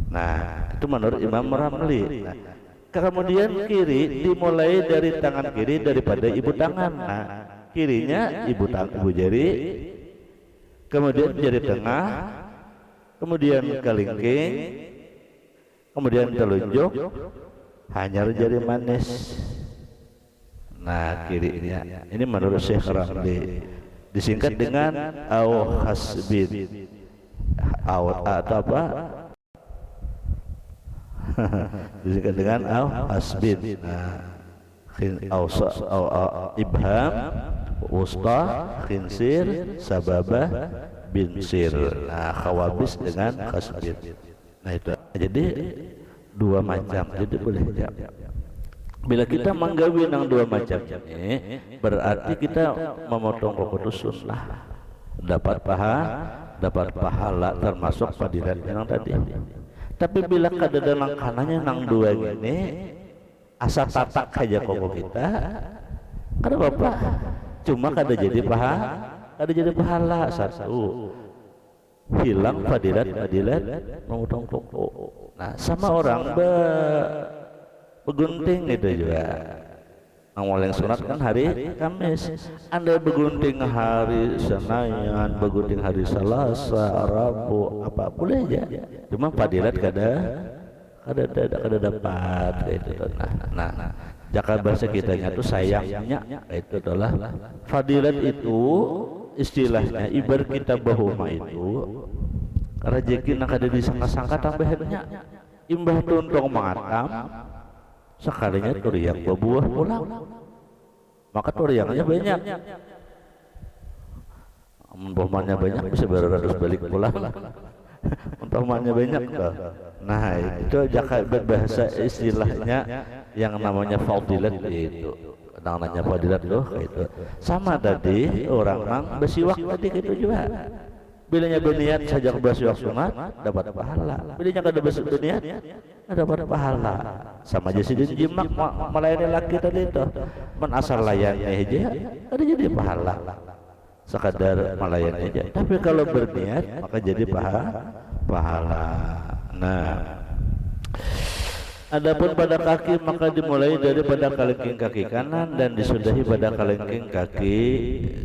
Nah, itu menurut Imam Ramli. Nah, kemudian kiri dimulai dari tangan kiri daripada ibu tangan. Nah, kirinya ibu jari, kemudian jari tengah, kemudian kelingking, kemudian telunjuk, hanya jari manis. Nah, kirinya ini menurut Syekh Ramli disingkat dengan au hasbin, atau apa? Disingkat dengan au hasbin. Nah, ibham, wusta, khinsir, sababah, binsir. Nah, khawabis dengan khasbin. Nah itu. Jadi dua macam. Jadi boleh jawab. Bila kita menggawi nang dua macam ini, berarti kita memotong kuku itu sunnah. Dapat pahala termasuk fadilat yang tadi. Tapi bila kada dalam kanannya nang dua gini, asa tatak aja kuku kita, kada apa-apa. Cuma kada jadi pahala satu. Hilang fadilat memotong kuku. Nah, sama orang begunting itu juga. Yang sunat kan hari Kamis. Anda begunting hari Senin, begunting hari Selasa, Rabu, apa boleh aja. Cuma fadilat kada dapat itu. Nah, jakal bahasa kitanya itu sayangnya itu adalah fadilat itu istilahnya ibarat kita bahuma itu rezeki nak ada disangka-sangka tambahnya imbah tuntung mengatam sekalinya turiang berbuah pulang, maka turiangnya banyak, umpamanya banyak bisa beratus balik pulang. Umpamanya banyak tuh. Nah itu jakal bahasa istilahnya yang namanya fadilat itu. Namanya fadilat loh itu. Sama tadi orang nang bersiwak tadi itu juga. Bilanya berniat saja bersiwak sunat dapat pahala. Bilanya kada berniat dapat pahala. Sama aja sidin jimak melayani laki tadi itu. Men asal layani aja ada jadi pahala. Sekadar melayani aja. Tapi kalau berniat maka jadi pahala. Nah, adapun pada kaki maka dimulai daripada kelingking kaki kanan dan disudahi pada kelingking kaki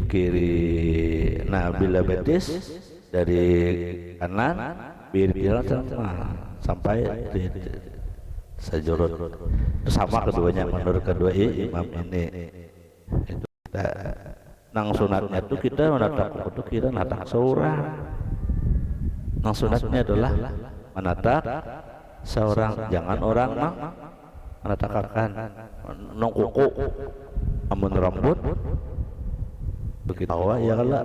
kiri. Nah, bila betis dari kanan biar sampai sejurut. Sama keduanya menurut kedua imam ini. Itu nang sunatnya itu kita menatap itu kira natap seorang. Nang sunatnya adalah manatak seorang, jangan orang manatakakan nong kuku amun rambut begitu tawa ya kala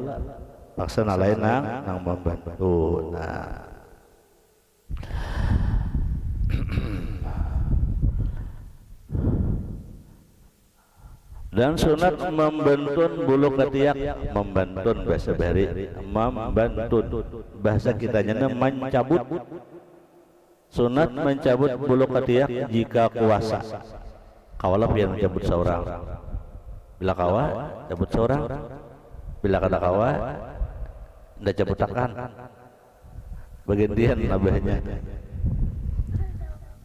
paksa lain nang membantu. Nah dan sunat membentun bulu ketiak, membentun bahasa bari, membentun bahasa kitanya mencabut. Sunat mencabut bulu ketiak jika kuasa. Kawalah yang mencabut seorang. Bila kawa cabut seorang, bila kada kawa ndak cabutakan. Bagian nabahnya.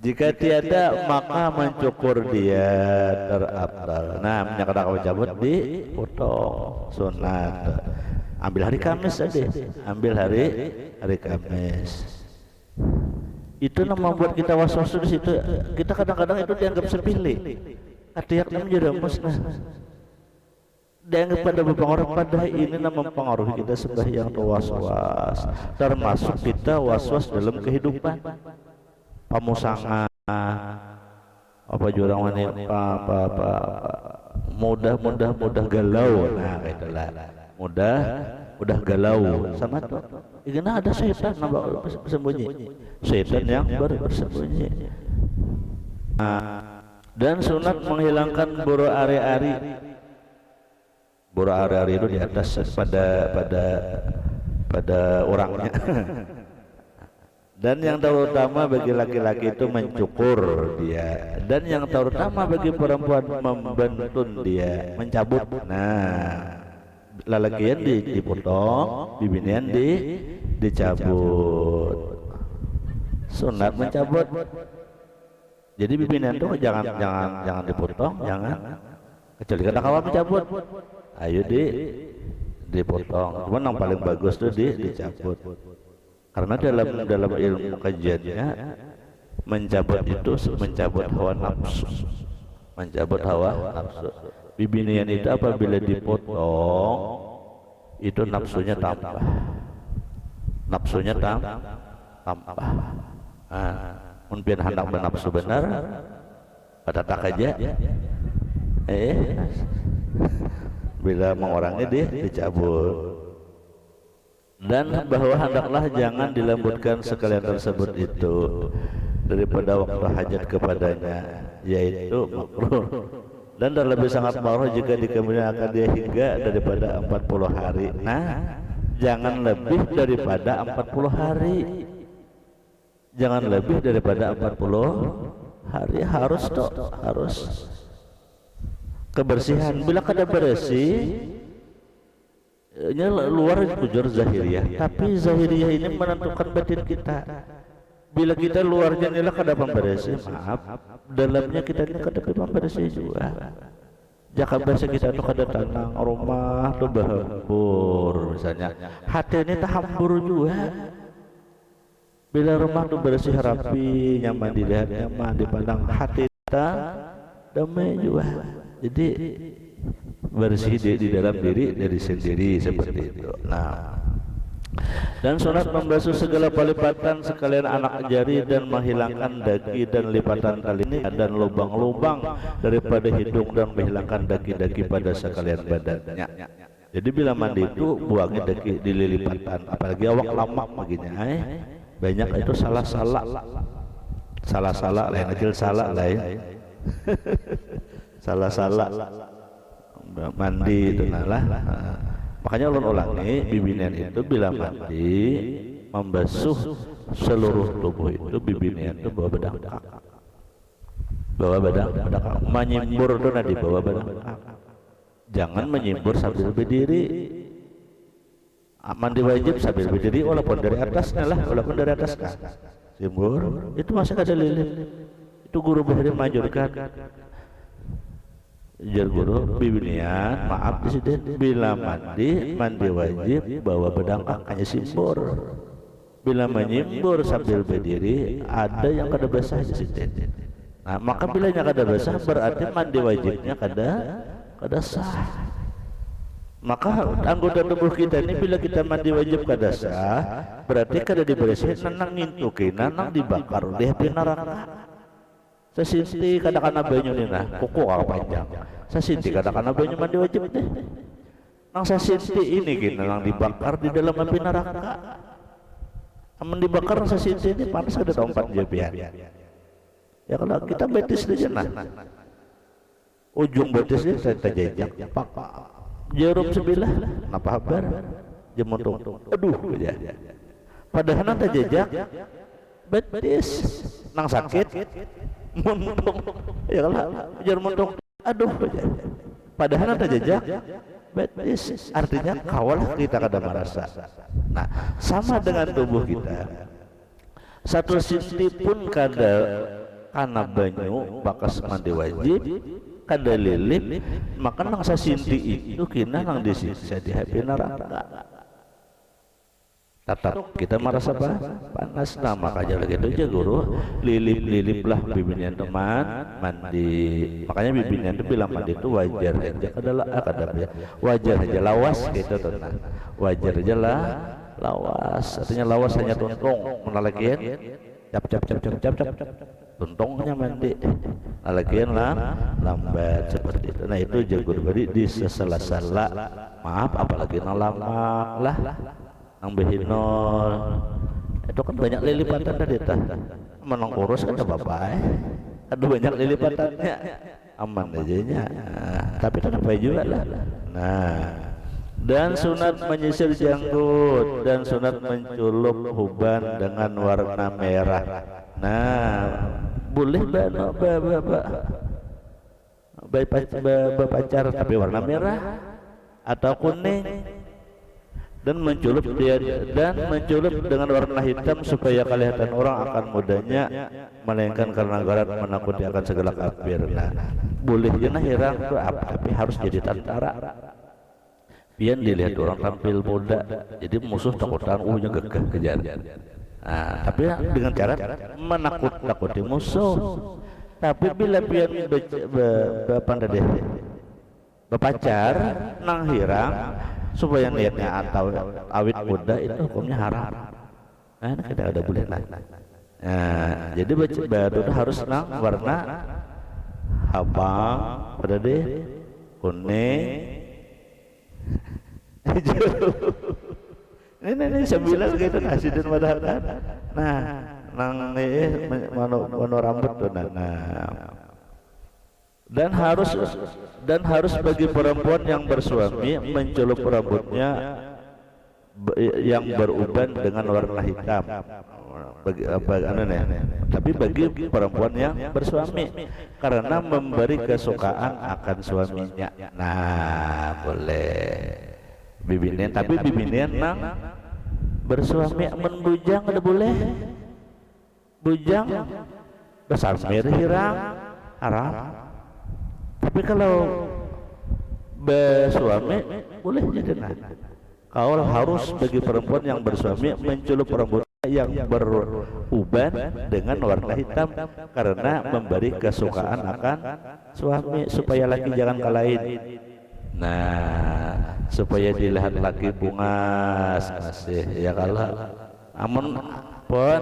Jika tiada maka mencukur dia terabdal. Nah, menyangka kawa cabut dipotong sunat. Ambil hari Kamis aja. Ambil hari Kamis. Itu yang membuat kita was-was di situ. Kita kadang-kadang itu dianggap sepele. Ketiak menjadi musnah. Dianggap pada berpengaruh, pada ini mempengaruhi kita sembahyang atau was-was. Termasuk kita was-was dalam kehidupan. Pamusangan, apa jurang wanita, apa mudah galau. Nah, itulah mudah galau sama tuh. Karena ada setan nampak bersembunyi, setan yang bersembunyi. Dan sunat menghilangkan buru ari-ari. Buru ari-ari itu di atas pada orangnya. Dan yang terutama bagi laki-laki itu mencukur dia, dan yang terutama bagi perempuan membentun dia, mencabut. Nah, lalakian dipotong, bibinian dicabut. Sunat mencabut. Jadi bibinian itu jangan dipotong, jangan. Kecuali kata kawan mencabut, ayo dipotong. Cuman yang paling bagus tuh dicabut. Karena dalam ilmu kajiannya mencabut itu mencabut hawa nafsu, mencabut hawa nafsu. Bibinian itu apabila dipotong itu nafsunya tambah, tambah. Mungkin hendak bernafsu benar, pada tak aja. Bila mengorangnya dicabut. Dan bahwa hendaklah jangan dilembutkan sekalian tersebut itu daripada waktu hajat kepadanya, yaitu makruh. Dan lebih sangat makruh jika di kemudian akan dia hingga daripada 40 hari. Nah, jangan lebih daripada 40 hari. Jangan lebih daripada 40 hari, harus kebersihan. Bila kada bersih, ini luar ujar zahiriyah, tapi zahiriyah ini menentukan batin kita. Bila kita luarnya inilah kada pembersih, maaf, dalamnya kita ini kada pembersih juga. Jaka bersih kita itu kada tanang rumah tu berhambur misalnya, hati ini tak hambur juga. Bila rumah tu bersih rapi, nyaman dilihat, nyaman dipandang, hati kita damai juga. Jadi bersih di dalam diri dari sendiri seperti itu. Nah, dan sunat membasuh segala pelipatan sekalian anak jari dan menghilangkan daki dan lipatan tali dan lubang-lubang daripada hidung dan menghilangkan daki-daki pada sekalian badannya. Jadi bila mandi itu buangnya daki di lipatan, apalagi awak lama begini, banyak itu salah-salah lain kecil salah lain. Salah-salah mandi itu lah. Makanya ulun-ulangi bibinian itu bila mandi membasuh seluruh tubuh itu, bibinian itu bawa bedangkak, menyimbur itu di bawah bedangkak. Jangan menyimbur sambil berdiri. Mandi wajib sambil berdiri walaupun dari atasnya lah, walaupun dari atas kan. Simbur itu masih ada lilin. Itu guru bahari majurkan. Jar guru bibinian, maaf di situ bila mandi wajib bawa bedangkak hanya simbur. Bila menyimbur sambil berdiri ada yang kada basah di situ. Nah, maka bila yang kada basah berarti mandi wajibnya kada sah. Maka anggota tubuh kita ini bila kita mandi wajib kada sah, berarti kada dibersihin nang ngintukin nang dibakar oleh api neraka. Sasinti kada-kada banyu nina kuku kau panjang. Sasinti kada-kada banyu mandi wajib deh. Nang sasinti ini kita nang dibakar di dalam api neraka. Aman dibakar sasinti ini panas kada tempat jabian. Ya kalau kita betis aja nah. Ujung betisnya saya tajajak pak. Jarum sebilah, napa habar? Jemutung, aduh ya. Padahal nanti jejak, betis, nang sakit, muntung, ya lah, jarum muntung, aduh ya. Padahal nanti jejak, betis, artinya kawal kita kada merasa. Nah, sama dengan tubuh kita, satu sisi pun kada kana banyu bakas mandi wajib. Kada lilip maka nang sasinti itu kina nang disiksa di api neraka. Tatap kita merasa apa? Panas nah makanya lagi itu aja guru lilip-liliplah bibinian teman mandi. Makanya bibinian itu bilang mandi itu wajar aja adalah wajar aja lawas gitu tenang. Wajar aja lah lawas. Artinya lawas hanya tuntung menalakian cap tuntungnya mandi lagian lah lambat seperti itu. Nah itu jagur beri di sesela-sela maaf apalagi nang lamak lah nang behinol itu kan banyak lilipatan tadi tah menang kurus kan apa-apa aduh banyak lilipatannya aman aja nya tapi tetap baik juga lah. Nah dan sunat menyisir janggut dan sunat menculuk huban dengan warna merah. Nah boleh pacar tapi warna merah atau kuning dan menculuk dia dan menculuk dengan warna hitam supaya kelihatan orang akan mudahnya melainkan karena garat menakuti akan segala kafir. Nah boleh je nah hirang tu apa tapi harus jadi tentara. Biar dilihat orang tampil muda jadi musuh takutan nya gegah kejar. Nah, tapi dengan cara menakut-nakuti musuh. Tapi bila biar berpacar nang hirang supaya niatnya atau awit muda itu hukumnya haram. Nah, kita ada boleh lah. Nah, jadi baru harus nang warna abang, pada deh kuning, hijau. Ini sembilan gitu nasi dan wadah kan. Nah, nang nih mano rambut tuh nah. Dan harus bagi perempuan yang bersuami mencelup rambutnya yang beruban dengan warna hitam. Tapi bagi perempuan yang bersuami karena memberi kesukaan akan suaminya. Nah, boleh. Bibinian tapi bibinian nang bersuami menbujang ada boleh bujang bersamir hirang haram. Tapi kalau bersuami boleh jadi nah. Kalau harus bagi perempuan yang bersuami mencelup rambut yang beruban dengan warna hitam karena memberi kesukaan akan suami supaya laki jangan kalahin. Nah, supaya dilihat laki bungas masih ya kalau amun pun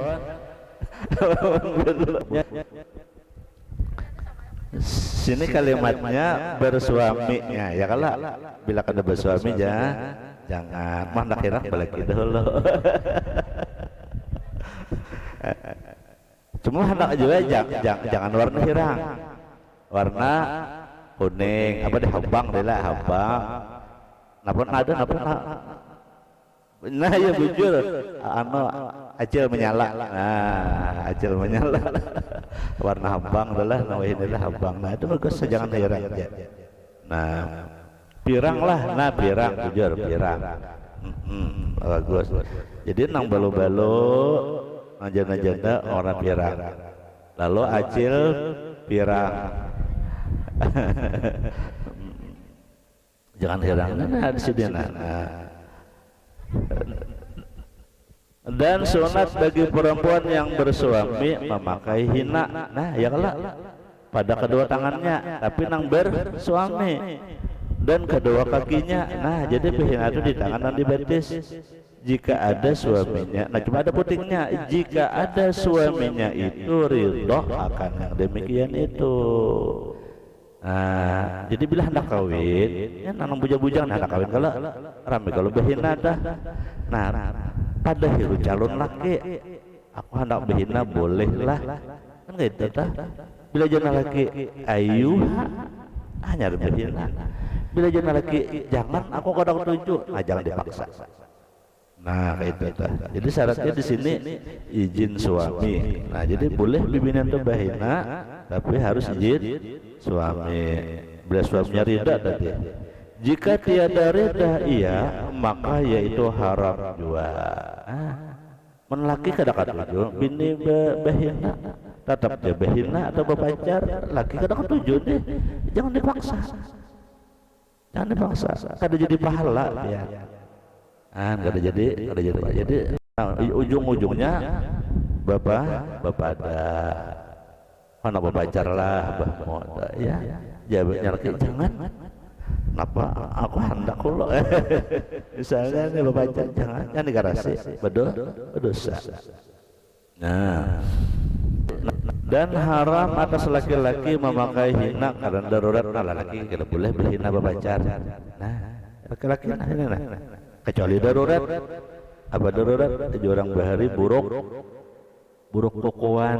sini kalimatnya bersuaminya ya kalau bila kada bersuami jangan mah nak hirang balik dulu. Cuma hendak juga jangan warna hirang, warna kuning apa deh habang deh lah habang. Napun ada napun nah ya bujur acil menyala. Nah acil menyala warna habang adalah nawahin adalah habang. Nah itu bagus jangan hirang aja. Nah pirang lah nah pirang bujur pirang bagus. Jadi nang balu-balu janda-janda orang pirang lalu acil pirang. Jangan hirang nah di sini nah. Dan sunat bagi perempuan yang bersuami memakai hina. Nah ya kalau pada kedua tangannya tapi nang bersuami dan kedua kakinya. Nah, jadi behina itu di tangan dan di betis. Jika ada suaminya, nah cuma ada putingnya, jika ada suaminya itu ridho akan yang demikian itu. Nah, jadi bila hendak kawin, ya nanang bujang-bujang hendak kawin kalau rame kalau behina dah. Nah, pada hiru calon laki, aku hendak behina bolehlah, kan gitu dah. Bila jangan laki ayu, hanya behina. Bila jangan laki jangan, aku kadang tuju, nah jangan dipaksa. Nah, itu dah. Jadi syaratnya di sini izin suami. Nah, jadi boleh bibinan itu bahina, tapi harus izin suami. Bila suaminya ridha tadi. Jika tiada ridha iya, maka yaitu haram juga. Menlaki kada ketujuh, bini bahina, tetap dia bahina atau berpacar, laki kada ketujuh deh. Jangan dipaksa. Jangan dipaksa. Kada jadi pahala ya. Kada jadi nah, ujung-ujungnya bapak ada mana berpacar lah moda ya jawabnya lagi jangan kenapa aku hendak kulo misalnya nih berpacar jangan di garasi berdosa. Nah, dan haram atas laki-laki memakai hina karena darurat. Nah, laki tidak boleh berhina berpacar. Nah, laki-laki nah kecuali darurat. Apa darurat? Orang bahari buruk kokoan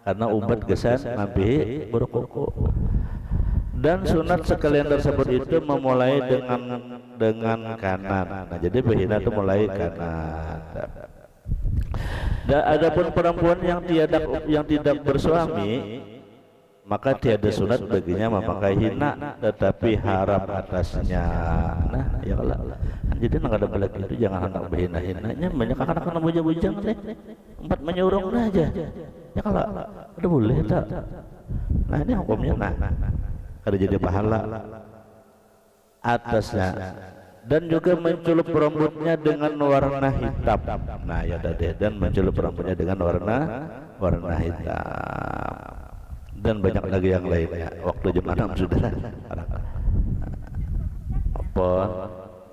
karena umat gesan ngabihi buruk koko. Dan sunat sekalian tersebut itu memulai dengan kanan. Nah, jadi behina itu mulai kanan. Dan adapun perempuan yang tidak bersuami, maka tiada sunat baginya memakai hina, tetapi haram atasnya. Nah, ya Allah. Jadi nak ada lagi itu jangan hendak berhina-hinanya, banyak anak-anak bujang-bujang deh. Empat menyurung aja. Ya kalau ada boleh tak? Nah, ini hukumnya nah. Ada jadi pahala atasnya. Dan juga mencelup rambutnya dengan warna hitam. Nah, ya deh, dan mencelup rambutnya dengan warna hitam. Dan banyak lagi yang lainnya. Waktu jam 6 sudah. Apa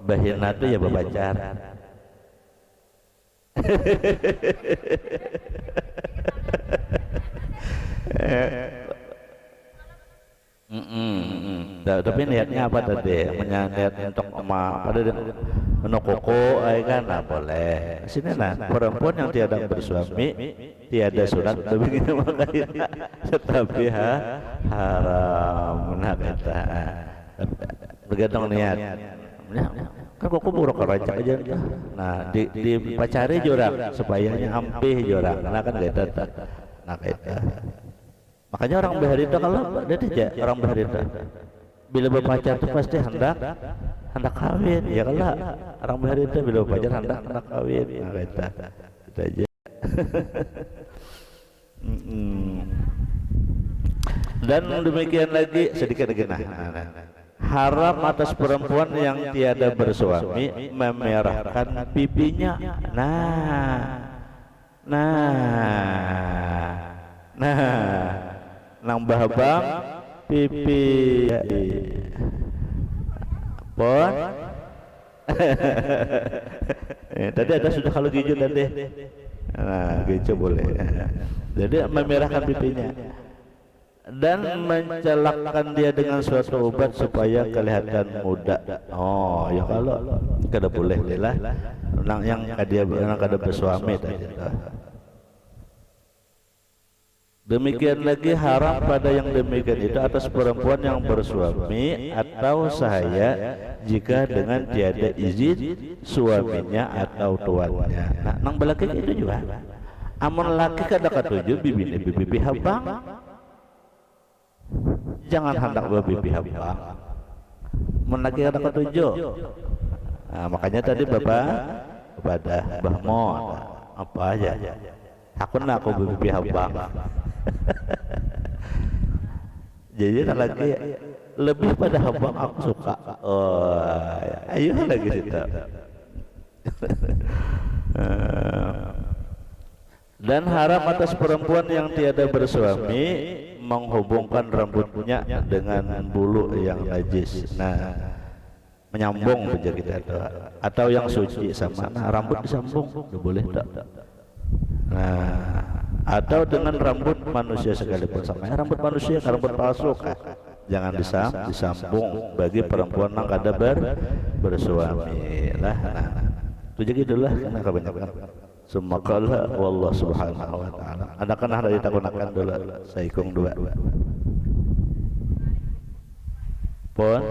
bahina itu ya berpacar. Tapi niatnya apa tadi? Niat untuk pada menokoko, kan? Nah, boleh. Sini nah, perempuan yang tiada bersuami, tiada sunat begini makanya, tetapi haram. Nah, kata bergantung niat. Kan kok buruk rancak aja. Nah, dipacari jurang supayanya ampih jurang. Nah, kan gitu. Nah, gitu. Makanya orang berharita kalau dia tidak orang berharita bila berpacar itu pasti hendak kawin. Ya kalau orang berharita bila berpacar hendak kawin. Nah, gitu aja. Dan demikian lagi sedikit lagi haram atas perempuan yang tiada bersuami memerahkan pipinya. Nambah bang pipi pon. Tadi ada sudah kalau hijau tadi. Nah, hijau boleh. Jadi memerahkan pipinya dan mencelakkan dia dengan suatu obat supaya kelihatan muda. Oh, ya kalau kada boleh lah. Yang kada bersuami tadi. Demikian lagi haram pada yang demikian itu atas perempuan yang bersuami atau sahaya jika dengan tiada izin suaminya atau tuannya. Nah, nang belaki itu juga. Amun laki kada katuju bibi habang. Jangan hendak bibi habang. Mun laki kada katuju. Nah, makanya tadi Bapak kepada Mbah Mo apa aja. Aku bibi habang. Jadi lagi lebih pada habang aku suka. Oh, ayo lagi situ. Dan haram atas perempuan yang tiada bersuami menghubungkan rambutnya dengan bulu yang najis. Nah, menyambung saja kita atau yang suci sama. Nah, rambut disambung, boleh tak? Nah, atau dengan rambut manusia sekalipun sama. Rambut manusia, rambut palsu jangan disambung bagi perempuan yang kada bersuami lah. Nah, itu jadi itulah karena kebanyakan. Semakala wallah subhanahu wa ta'ala. Ada kan ada ditakunakan dulu saikung dua. Pon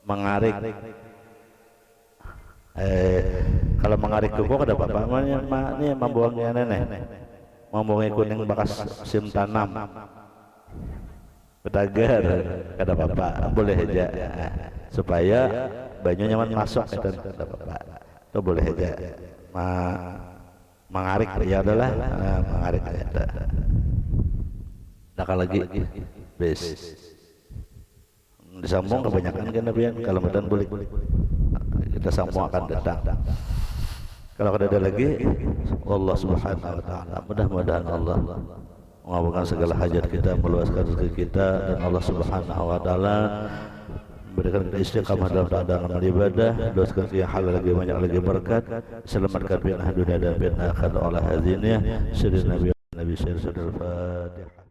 mengarik. Kalau mengarik kuku ada apa? Ini membuangnya nenek. Membuangnya kuning bekas musim tanam. Petagar ada apa? Boleh aja supaya banyu nyaman masuk itu ada apa? Itu boleh aja. Mengarik ya adalah mengarik ada. Nah lagi bes disambung kebanyakan kan Nabi kalau mudah boleh kita sambung akan datang. Kalau ada lagi Allah subhanahu wa ta'ala mudah-mudahan Allah mengabulkan segala hajat kita, meluaskan rezeki kita, dan Allah subhanahu wa ta'ala berikan kita istiqamah dalam keadaan beribadah, doakan yang halal lagi banyak lagi berkat, selamatkan fitnah dunia dan fitnah akhirat. Allah hadzinnya sirri Nabi Nabi Sallallahu Alaihi Wasallam.